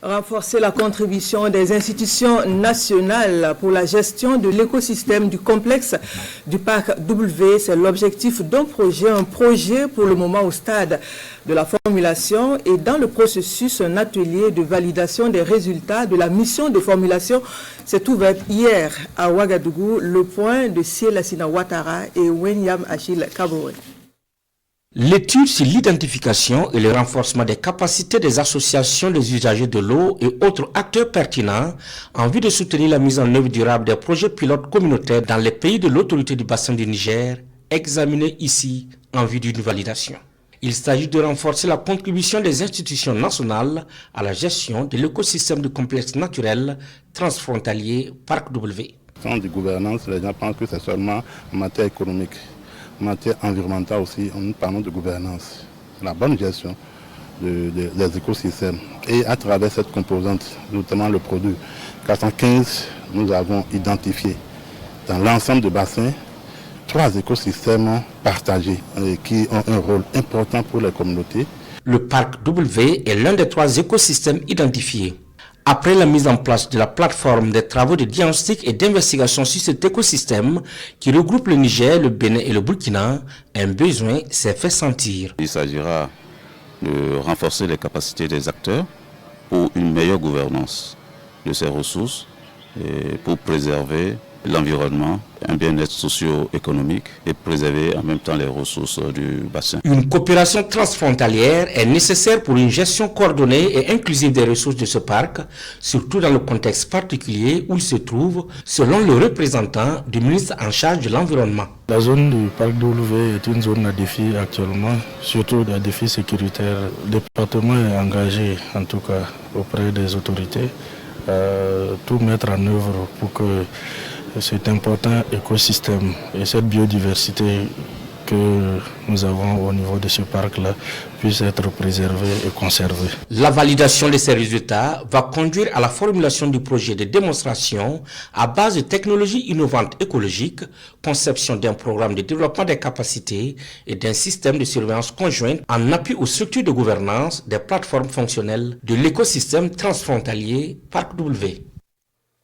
Renforcer la contribution des institutions nationales pour la gestion de l'écosystème du complexe du parc W, c'est l'objectif d'un projet. Un projet pour le moment au stade de la formulation et dans le processus, un atelier de validation des résultats de la mission de formulation s'est ouvert hier à Ouagadougou, le point de Sielassina Ouattara et Wenyam Achille Kaboé. L'étude sur l'identification et le renforcement des capacités des associations des usagers de l'eau et autres acteurs pertinents en vue de soutenir la mise en œuvre durable des projets pilotes communautaires dans les pays de l'autorité du bassin du Niger, examinés ici en vue d'une validation. Il s'agit de renforcer la contribution des institutions nationales à la gestion de l'écosystème du complexe naturel transfrontalier Parc W. Sans de gouvernance, les gens pensent que c'est seulement en matière économique. En matière environnementale aussi, nous parlons de gouvernance, la bonne gestion des écosystèmes. Et à travers cette composante, notamment le produit 415, nous avons identifié dans l'ensemble du bassin 3 écosystèmes partagés qui ont un rôle important pour les communautés. Le parc W est l'un des 3 écosystèmes identifiés. Après la mise en place de la plateforme des travaux de diagnostic et d'investigation sur cet écosystème qui regroupe le Niger, le Bénin et le Burkina, un besoin s'est fait sentir. Il s'agira de renforcer les capacités des acteurs pour une meilleure gouvernance de ces ressources et pour préserver l'environnement, un bien-être socio-économique et préserver en même temps les ressources du bassin. Une coopération transfrontalière est nécessaire pour une gestion coordonnée et inclusive des ressources de ce parc, surtout dans le contexte particulier où il se trouve, selon le représentant du ministre en charge de l'environnement. La zone du parc W est une zone à défi actuellement, surtout à défi sécuritaire. Le département est engagé, en tout cas auprès des autorités, tout mettre en œuvre pour que cet important écosystème et cette biodiversité que nous avons au niveau de ce parc-là puisse être préservée et conservée. La validation de ces résultats va conduire à la formulation du projet de démonstration à base de technologies innovantes écologiques, conception d'un programme de développement des capacités et d'un système de surveillance conjointe en appui aux structures de gouvernance des plateformes fonctionnelles de l'écosystème transfrontalier Parc W.